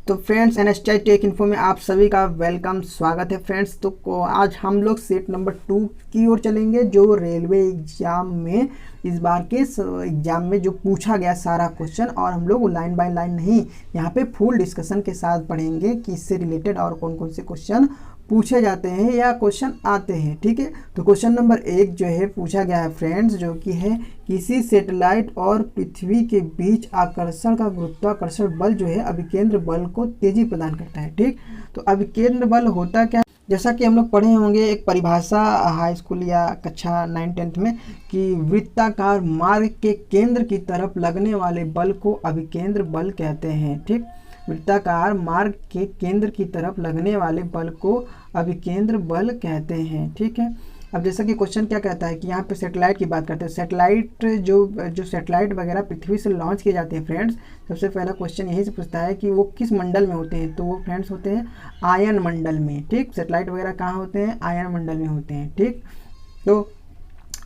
तो friends NSTI take info में आप सभी का वेलकम, स्वागत है फ्रेंड्स। तो आज हम लोग सेट नंबर 2 की ओर चलेंगे, जो रेलवे एग्जाम में इस बार के एग्जाम में जो पूछा गया सारा क्वेश्चन, और हम लोग लाइन बाय लाइन नहीं, यहाँ पे फुल डिस्कशन के साथ पढ़ेंगे कि इससे रिलेटेड और कौन कौन से क्वेश्चन पूछे जाते हैं या क्वेश्चन आते हैं। ठीक है, तो क्वेश्चन नंबर 1 जो है पूछा गया है फ्रेंड्स, जो कि है किसी सैटेलाइट और पृथ्वी के बीच आकर्षण का गुरुत्वाकर्षण बल जो है अभिकेंद्र बल को तेजी प्रदान करता है। ठीक, तो अभिकेंद्र बल होता क्या, जैसा कि हम लोग पढ़े होंगे एक परिभाषा हाई स्कूल या कक्षा 9-10 में, कि वृत्ताकार मार्ग के केंद्र की तरफ लगने वाले बल को अभिकेंद्र बल कहते हैं। ठीक, वृत्ताकार मार्ग के केंद्र की तरफ लगने वाले बल को अभिकेंद्र बल कहते हैं। ठीक है, अब जैसा कि क्वेश्चन क्या कहता है कि यहाँ पे सैटेलाइट की बात करते हैं। सैटेलाइट जो सैटेलाइट वगैरह पृथ्वी से लॉन्च किए जाते हैं फ्रेंड्स, सबसे पहला क्वेश्चन यही से पूछता है कि वो किस मंडल में होते हैं। तो वो फ्रेंड्स होते हैं आयन मंडल में। ठीक, सैटेलाइट वगैरह कहाँ होते हैं, आयन मंडल में होते हैं। ठीक, तो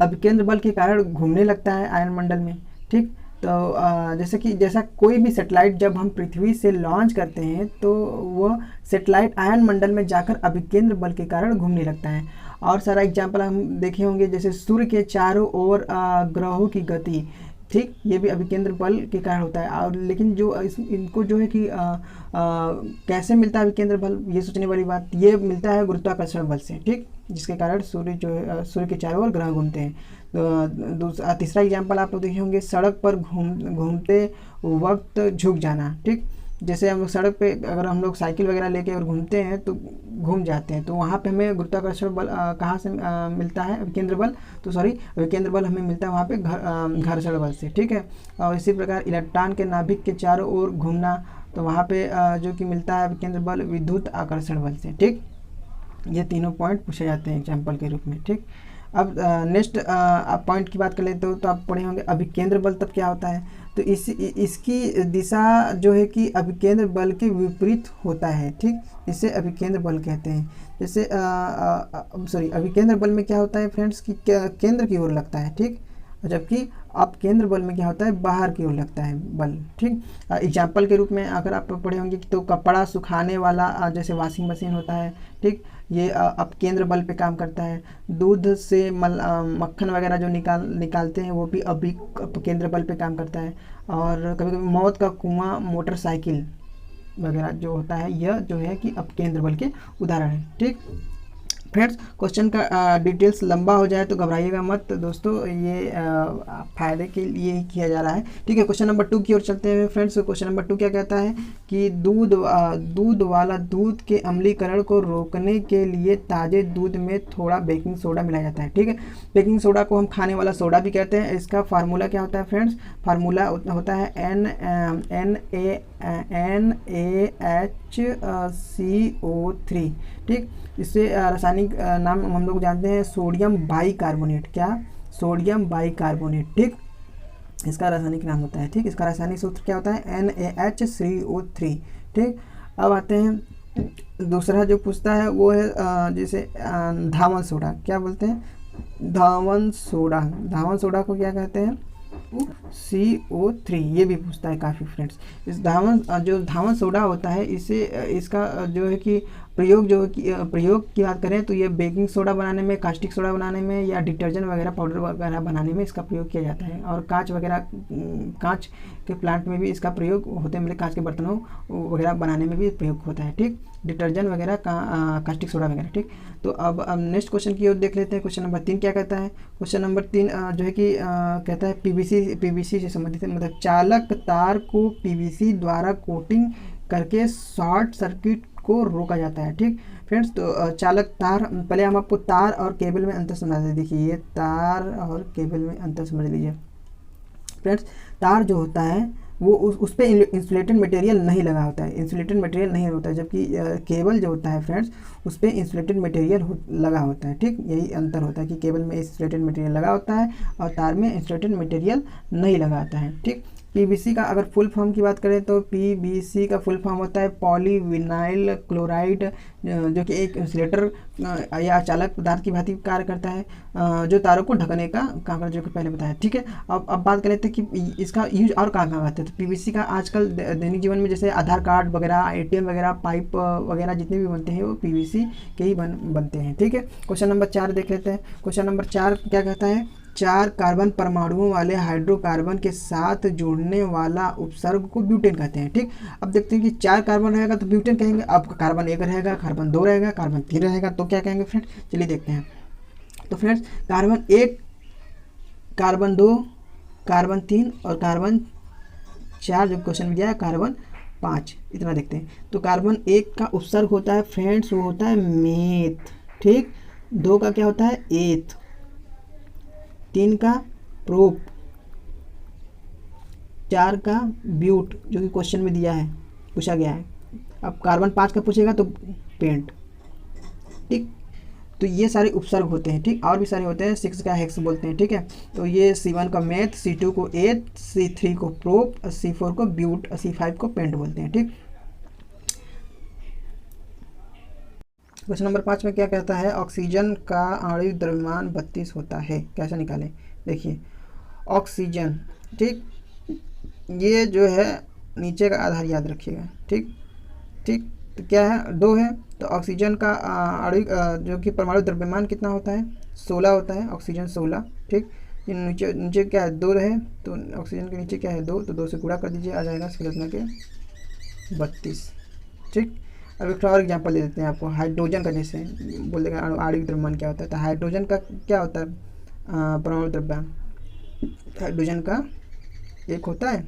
अभिकेंद्र बल के कारण घूमने लगता है आयन मंडल में। ठीक, तो जैसा कोई भी सैटेलाइट जब हम पृथ्वी से लॉन्च करते हैं तो वह सैटेलाइट आयन मंडल में जाकर अभिकेंद्र बल के कारण घूमने लगता है। और सारा एग्जाम्पल हम देखे होंगे, जैसे सूर्य के चारों ओर ग्रहों की गति। ठीक, ये भी अभिकेंद्र बल के कारण होता है। और लेकिन जो इनको जो है कि कैसे मिलता है अभिकेंद्र बल, ये सोचने वाली बात, ये मिलता है गुरुत्वाकर्षण बल से। ठीक, जिसके कारण सूर्य जो है सूर्य के चारों ओर ग्रह घूमते हैं। तो तीसरा एग्जाम्पल आप लोग देखे होंगे, सड़क पर घूमते वक्त झुक जाना। ठीक, जैसे हम सड़क पे अगर हम लोग साइकिल वगैरह लेके और घूमते हैं तो घूम जाते हैं, तो वहाँ पे हमें गुरुत्वाकर्षण बल कहाँ से मिलता है, अभिकेंद्र बल। तो सॉरी, अभिकेंद्र बल हमें मिलता है वहाँ पे घर्षण बल से। ठीक है, और इसी प्रकार इलेक्ट्रॉन के नाभिक के चारों ओर घूमना, तो वहाँ पे जो कि मिलता है अभिकेंद्र बल विद्युत आकर्षण बल से। ठीक, ये तीनों पॉइंट पूछे जाते हैं एग्जाम्पल के रूप में। ठीक, अब नेक्स्ट आप पॉइंट की बात कर लेते हो तो आप पढ़े होंगे अभिकेंद्र बल तब क्या होता है। तो इसकी दिशा जो है कि अभिकेंद्र बल के विपरीत होता है। ठीक, इसे अभिकेंद्र बल कहते हैं। जैसे सॉरी, अभिकेंद्र बल में क्या होता है फ्रेंड्स कि केंद्र की ओर लगता है। ठीक, जबकि अपकेंद्र बल में क्या होता है, बाहर की ओर लगता है बल। ठीक, एग्जाम्पल के रूप में अगर आप पढ़े होंगे तो कपड़ा सुखाने वाला जैसे वॉशिंग मशीन होता है। ठीक, ये अपकेंद्र बल पे काम करता है। दूध से मक्खन वगैरह जो निकालते हैं वो भी अपकेंद्र बल पे काम करता है। और कभी कभी मौत का कुआं, मोटरसाइकिल वगैरह जो होता है, यह जो है कि अपकेंद्र बल के उदाहरण है। ठीक फ्रेंड्स, क्वेश्चन का डिटेल्स लंबा हो जाए तो घबराइएगा मत दोस्तों, ये फायदे के लिए ही किया जा रहा है। ठीक है, क्वेश्चन नंबर 2 की ओर चलते हैं फ्रेंड्स। क्वेश्चन नंबर 2 क्या कहता है कि दूध वाला दूध के अम्लीकरण को रोकने के लिए ताज़े दूध में थोड़ा बेकिंग सोडा मिलाया जाता है। ठीक है, बेकिंग सोडा को हम खाने वाला सोडा भी कहते हैं। इसका फार्मूला क्या होता है फ्रेंड्स, फार्मूला होता है NaHCO3। ठीक, इससे रासायनिक नाम हम लोग जानते हैं सोडियम बाइकार्बोनेट। क्या, सोडियम बाइकार्बोनेट। ठीक, इसका रासायनिक नाम होता है। ठीक, इसका रासायनिक सूत्र क्या होता है, NaHCO3। ठीक, अब आते हैं दूसरा जो पूछता है वो है जैसे धावन सोडा। क्या बोलते हैं, धावन सोडा। धावन सोडा को क्या कहते हैं, CO3। ये भी पूछता है काफ़ी फ्रेंड्स। इस धावन सोडा होता है, इसका जो है कि प्रयोग की बात करें तो ये बेकिंग सोडा बनाने में, कास्टिक सोडा बनाने में या डिटर्जेंट वगैरह पाउडर वगैरह बनाने में इसका प्रयोग किया जाता है। और कांच के प्लांट में भी इसका प्रयोग होते हैं, मतलब कांच के बर्तनों वगैरह बनाने में भी प्रयोग होता है। ठीक, डिटर्जेंट वगैरह कास्टिक सोडा वगैरह। ठीक, तो अब नेक्स्ट क्वेश्चन की ओर देख लेते हैं। क्वेश्चन नंबर 3 क्या कहता है। क्वेश्चन नंबर 3 जो है कि कहता है पीवीसी से संबंधित है, मतलब चालक तार को पीवीसी द्वारा कोटिंग करके शॉर्ट सर्किट को रोका जाता है। ठीक फ्रेंड्स, तो चालक तार, पहले हम आपको तार और केबल में अंतर समझा दें। देखिए, ये तार और केबल में अंतर समझ लीजिए फ्रेंड्स। तार जो होता है वो उस पर इंसुलेटेड मटेरियल नहीं लगा होता है, इंसुलेटेड मटेरियल नहीं होता है, जबकि केबल जो होता है फ्रेंड्स उस पर इंसुलेटेड मटेरियल लगा होता है। ठीक, यही अंतर होता है कि केबल में इंसुलेटेड मटेरियल लगा होता है और तार में इंसुलेटेड मटेरियल नहीं लगा होता है। ठीक, पीवीसी का अगर फुल फॉर्म की बात करें तो पीवीसी का फुल फॉर्म होता है पॉलीविनाइल क्लोराइड, जो कि एक इंसुलेटर या चालक पदार्थ की भांति कार्य करता है, जो तारों को ढकने का काम करता है, जो कि पहले बताया। ठीक है, अब बात कर लेते हैं कि इसका यूज और कहाँ कहाँ आते हैं। तो पीवीसी का आजकल दैनिक जीवन में जैसे आधार कार्ड वगैरह, एटीएम वगैरह, पाइप वगैरह जितने भी बनते हैं वो पीवीसी के ही बनते हैं। ठीक है, क्वेश्चन नंबर 4 देख लेते हैं। क्वेश्चन नंबर 4 क्या कहता है, 4 कार्बन परमाणुओं वाले हाइड्रोकार्बन के साथ जोड़ने वाला उपसर्ग को ब्यूटेन कहते हैं। ठीक, अब देखते हैं कि 4 कार्बन रहेगा तो ब्यूटेन कहेंगे, अब कार्बन 1 रहेगा, कार्बन 2 रहेगा, कार्बन 3 रहेगा तो क्या कहेंगे फ्रेंड्स, चलिए देखते हैं। तो फ्रेंड्स कार्बन 1, कार्बन 2, कार्बन 3 और कार्बन 4 जो क्वेश्चन में दिया है कार्बन 5, इतना देखते हैं। तो कार्बन 1 का उपसर्ग होता है फ्रेंड्स, वो होता है मेथ। ठीक, 2 का क्या होता है एथ, 3 का प्रोप, 4 का ब्यूट जो कि क्वेश्चन में दिया है, पूछा गया है। अब कार्बन 5 का पूछेगा तो पेंट। ठीक, तो ये सारे उपसर्ग होते हैं। ठीक, और भी सारे होते हैं, 6 का हेक्स बोलते हैं। ठीक है, तो ये C1 का मेथ, C2 को एथ, C3 को प्रोप, C4 को ब्यूट, C5 को पेंट बोलते हैं। ठीक, क्वेश्चन नंबर 5 में क्या कहता है, ऑक्सीजन का आणविक द्रव्यमान 32 होता है, कैसे निकालें। देखिए ऑक्सीजन, ठीक, ये जो है नीचे का आधार याद रखिएगा। ठीक ठीक, तो क्या है 2 है, तो ऑक्सीजन का आणविक जो कि परमाणु द्रव्यमान कितना होता है 16 होता है, ऑक्सीजन 16। ठीक, ये नीचे नीचे क्या है 2 है, तो ऑक्सीजन के नीचे क्या है 2, तो 2 से गुणा कर दीजिए, आ जाएगा स्केलेटन के 32। ठीक, अब एक और एग्जांपल दे देते हैं आपको, हाइड्रोजन का, जैसे बोल देगा आणविक द्रव्यमान क्या होता है। तो हाइड्रोजन का क्या होता है परमाणु द्रव्यमान, हाइड्रोजन का 1 होता है,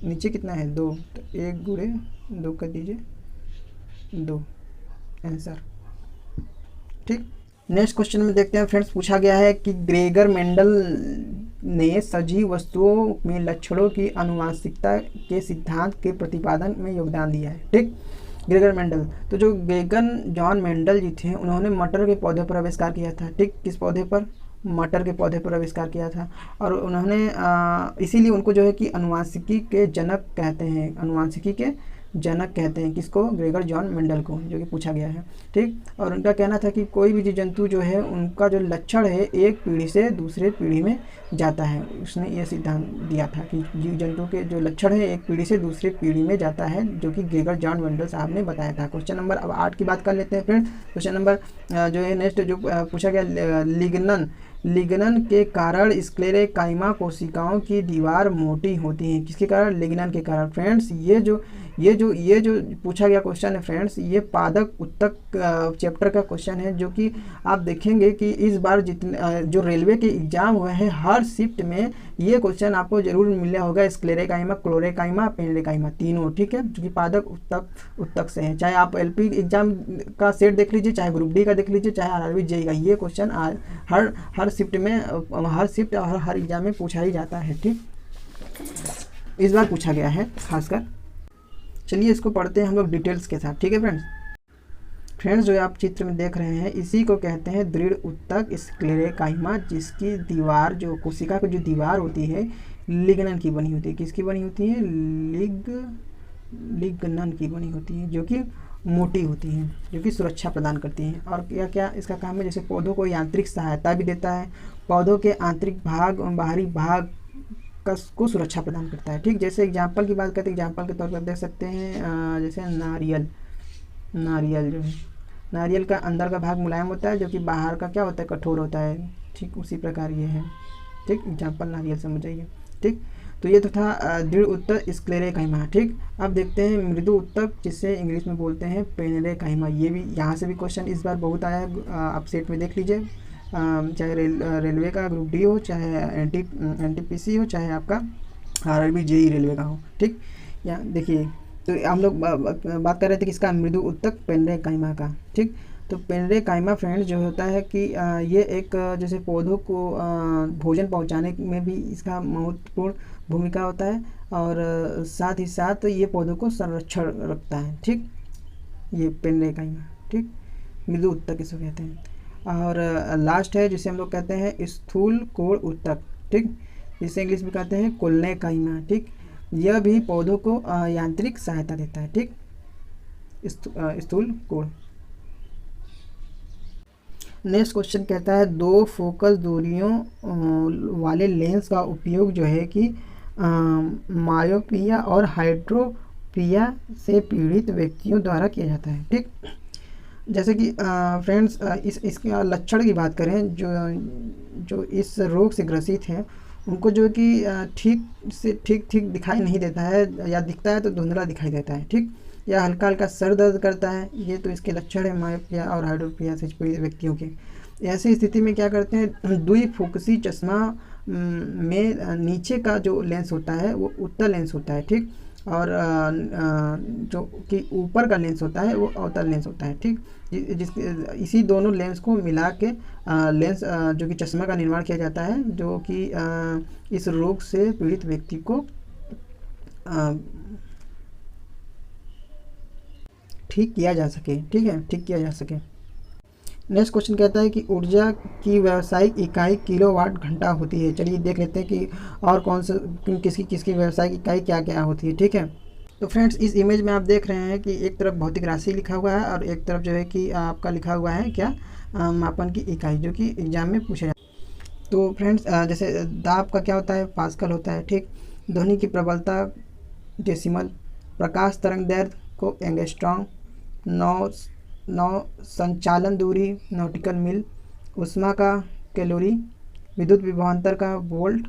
नीचे कितना है 2, तो 1 गुणे 2 कर दीजिए 2, आंसर। ठीक, नेक्स्ट क्वेश्चन में देखते हैं फ्रेंड्स, पूछा गया है कि ग्रेगर मेंडल ने सजीव वस्तुओं में लक्षणों की आनुवंशिकता के सिद्धांत के प्रतिपादन में योगदान दिया है। ठीक, ग्रेगर मेंडल, तो जो ग्रेगर जॉन मेंडल जी थे उन्होंने मटर के पौधे पर आविष्कार किया था। ठीक, किस पौधे पर, मटर के पौधे पर आविष्कार किया था, और उन्होंने इसीलिए उनको जो है कि आनुवंशिकी के जनक कहते हैं, आनुवंशिकी के जनक कहते हैं किसको, ग्रेगर जॉन मेंडल को, जो कि पूछा गया है। ठीक, और उनका कहना था कि कोई भी जीव जंतु जो है उनका जो लक्षण है एक पीढ़ी से दूसरे पीढ़ी में जाता है। उसने ये सिद्धांत दिया था कि जीव जंतु के जो लक्षण है एक पीढ़ी से दूसरे पीढ़ी में जाता है, जो कि ग्रेगर जॉन मेंडल साहब ने बताया था। क्वेश्चन नंबर अब 8 की बात कर लेते हैं फ्रेंड्स। क्वेश्चन नंबर जो है नेक्स्ट जो पूछा गया, लिग्नन के कारण स्क्लेरेकाइमा कोशिकाओं की दीवार मोटी होती है, किसके कारण, लिग्नन के कारण। फ्रेंड्स ये जो पूछा गया क्वेश्चन है फ्रेंड्स, ये पादक उत्तक चैप्टर का क्वेश्चन है, जो कि आप देखेंगे कि इस बार जितने जो रेलवे के एग्जाम हुए हैं हर शिफ्ट में ये क्वेश्चन आपको जरूर मिला होगा, स्क्लेरेकाइमा, क्लोरेकाइमा, पेनरेकाइमा, तीनों। ठीक है, जो कि पादक उत्तक से है। चाहे आप एलपी एग्जाम का सेट देख लीजिए, चाहे ग्रुप डी का देख लीजिए, चाहे आरआरबी जेई का, ये क्वेश्चन हर शिफ्ट में, हर शिफ्ट और हर एग्जाम में पूछा ही जाता है। ठीक, इस बार पूछा गया है खासकर। चलिए इसको पढ़ते हैं हम लोग डिटेल्स के साथ। ठीक है फ्रेंड्स जो आप चित्र में देख रहे हैं इसी को कहते हैं दृढ़ उत्तक स्क्लेरेकाइमा, जिसकी दीवार, जो कोशिका की जो दीवार होती है लिग्नन की बनी होती है। किसकी बनी होती है, लिग्नन की बनी होती है, जो कि मोटी होती हैं, जो कि सुरक्षा प्रदान करती हैं। और क्या क्या इसका काम है, जैसे पौधों को यांत्रिक सहायता भी देता है, पौधों के आंतरिक भाग और बाहरी भाग को सुरक्षा प्रदान करता है। ठीक, जैसे एग्जाम्पल की बात करते हैं, एग्जाम्पल के तौर पर देख सकते हैं जैसे नारियल जो है, नारियल का अंदर का भाग मुलायम होता है, जो कि बाहर का क्या होता है, कठोर होता है। ठीक, उसी प्रकार ये है। ठीक, एग्जाम्पल नारियल समझ जाइए। ठीक, तो ये तो था दृढ़ उत्तक स्क्लेरेकाइमा। ठीक, अब देखते हैं मृदु उत्तक, जिसे इंग्लिश में बोलते हैं पेनरेकाइमा। ये भी यहाँ से भी क्वेश्चन इस बार बहुत आया है, आप सेट में देख लीजिए, चाहे रेलवे का ग्रुप डी हो, चाहे एनटीपीसी हो, चाहे आपका आरआरबी जेई रेलवे का हो। ठीक, यहाँ देखिए, तो हम लोग बात कर रहे थे किसका, मृदु उत्तक पेनरेकाइमा का। ठीक, तो पेनरेकाइमा फ्रेंड्स जो होता है कि ये एक जैसे पौधों को भोजन पहुंचाने में भी इसका महत्वपूर्ण भूमिका होता है, और साथ ही साथ ये पौधों को संरक्षण रखता है। ठीक, ये पेनरेकाइमा। ठीक, मृदु उत्तक इसको कहते हैं। और लास्ट है जिसे हम लोग कहते हैं स्थूल कोण उत्तक। ठीक, इसे इंग्लिश में कहते हैं कुलनेकाइमा। ठीक, यह भी पौधों को यांत्रिक सहायता देता है। ठीक, स्थूल कोण। नेक्स्ट क्वेश्चन कहता है दो फोकस दूरियों वाले लेंस का उपयोग जो है कि मायोपिया और हाइड्रोपिया से पीड़ित व्यक्तियों द्वारा किया जाता है। ठीक, जैसे कि फ्रेंड्स इसके लक्षण की बात करें, जो इस रोग से ग्रसित हैं उनको जो कि ठीक दिखाई नहीं देता है, या दिखता है तो धुंधला दिखाई देता है। ठीक, या हल्का हल्का सर दर्द करता है, ये तो इसके लक्षण है मायोपिया और हाइड्रोपिया से पीड़ित व्यक्तियों के। ऐसी स्थिति में क्या करते हैं, द्विफोकसी चश्मा में नीचे का जो लेंस होता है वो उत्तल लेंस होता है। ठीक, और जो कि ऊपर का लेंस होता है वो अवतल लेंस होता है। ठीक, इसी दोनों लेंस को मिला के लेंस जो कि चश्मा का निर्माण किया जाता है, जो कि इस रोग से पीड़ित व्यक्ति को ठीक किया जा सके। ठीक है, ठीक किया जा सके। नेक्स्ट क्वेश्चन कहता है कि ऊर्जा की व्यावसायिक इकाई किलोवाट घंटा होती है। चलिए देख लेते हैं कि और कौन सा किसकी व्यावसायिक इकाई क्या क्या होती है। ठीक है, तो फ्रेंड्स इस इमेज में आप देख रहे हैं कि एक तरफ भौतिक राशि लिखा हुआ है और एक तरफ जो है कि आपका लिखा हुआ है क्या, मापन की इकाई, जो कि एग्जाम में पूछा जाता है। तो फ्रेंड्स जैसे दाब का क्या होता है, पास्कल होता है। ठीक, ध्वनि की प्रबलता डेसिमल, प्रकाश तरंग दैर्घ्य को एंगस्ट्रॉम, नौ संचालन दूरी नॉटिकल मील, ऊष्मा का कैलोरी, विद्युत विभवांतर का वोल्ट,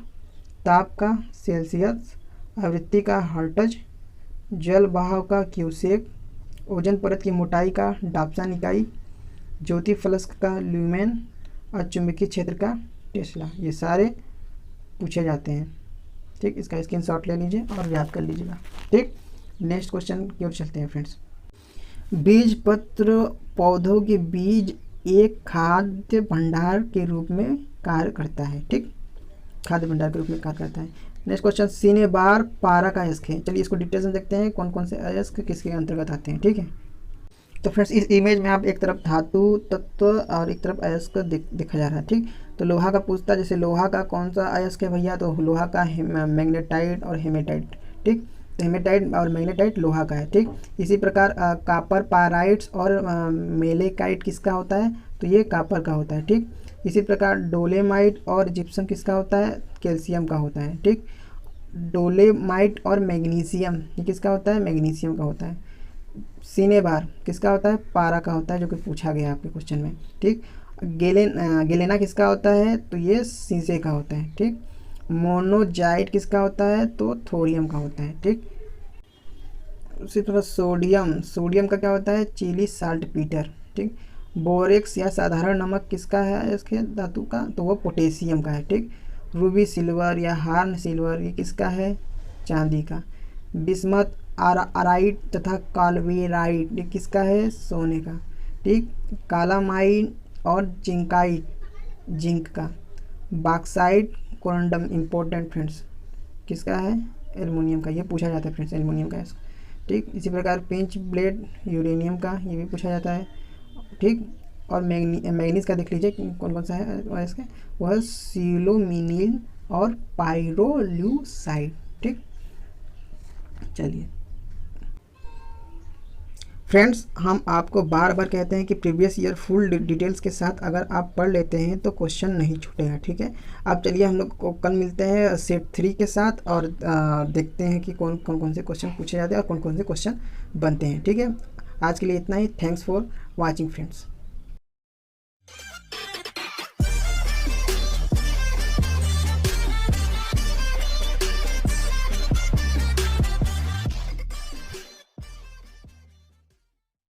ताप का सेल्सियस, आवृत्ति का हर्ट्ज, जल बहाव का क्यूसेक, ओजन परत की मोटाई का डाप्सन इकाई, ज्योति फ्लक्स का ल्यूमेन और चुंबकीय क्षेत्र का टेस्ला। ये सारे पूछे जाते हैं। ठीक, इसका स्क्रीनशॉट ले लीजिए और याद कर लीजिएगा। ठीक, नेक्स्ट क्वेश्चन की ओर चलते हैं फ्रेंड्स। बीज पत्र पौधों के बीज एक खाद्य भंडार के रूप में कार्य करता है। ठीक, खाद्य भंडार के रूप में कार्य करता है। नेक्स्ट क्वेश्चन, सिनेबार पारा का अयस्क है। चलिए इसको डिटेल्स में देखते हैं कौन कौन से अयस्क किसके अंतर्गत आते हैं। ठीक है, तो फ्रेंड्स इस इमेज में आप एक तरफ धातु तत्व और एक तरफ अयस्क देखा जा रहा है। ठीक, तो लोहा का पूछता है, जैसे लोहा का कौन सा अयस्क है भैया, तो लोहा का मैग्नेटाइट और हेमेटाइट। ठीक, तो हेमेटाइट और मैग्नेटाइट लोहा का है। ठीक, इसी प्रकार कापर पाराइट्स और मेलेकाइट किसका होता है, तो ये कापर का होता है। ठीक, इसी प्रकार डोलेमाइट और जिप्सम किसका होता है, कैल्शियम का होता है। ठीक, डोलेमाइट और मैग्नीशियम ये किसका होता है, मैग्नीशियम का होता है। सिनेबार किसका होता है, पारा का होता है, जो कि पूछा गया आपके क्वेश्चन में। ठीक, गेलेना किसका होता है, तो ये शीशे का होता है। ठीक, मोनोजाइट किसका होता है, तो थोरियम का होता है। ठीक, उसी तरह सोडियम का क्या होता है, चिली साल्ट पीटर। ठीक, बोरेक्स या साधारण नमक किसका है इसके धातु का, तो वो पोटेशियम का है। ठीक, रूबी सिल्वर या हार्न सिल्वर ये किसका है, चांदी का। बिस्मथ आराइट तथा काल्वेराइट ये किसका है, सोने का। ठीक, कालामाइन और जिंकाइट जिंक का। बॉक्साइट कोरंडम इम्पोर्टेंट फ्रेंड्स किसका है, एल्युमिनियम का, ये पूछा जाता है फ्रेंड्स, एल्युमिनियम का। ठीक, इसी प्रकार पिंच ब्लेड यूरेनियम का, ये भी पूछा जाता है। ठीक, और मैग्नीज का देख लीजिए कौन कौन सा है इसके, वह सिलोमिनिल और पायरोल्यूसाइड। ठीक, चलिए फ्रेंड्स हम आपको बार बार कहते हैं कि प्रीवियस ईयर फुल डिटेल्स के साथ अगर आप पढ़ लेते हैं तो क्वेश्चन नहीं छूटेगा। ठीक है, अब चलिए हम लोग को कल मिलते हैं सेट 3 के साथ और देखते हैं कि कौन कौन से क्वेश्चन पूछे जाते हैं और कौन कौन से क्वेश्चन बनते हैं। ठीक है, आज के लिए इतना ही। Thanks for watching friends.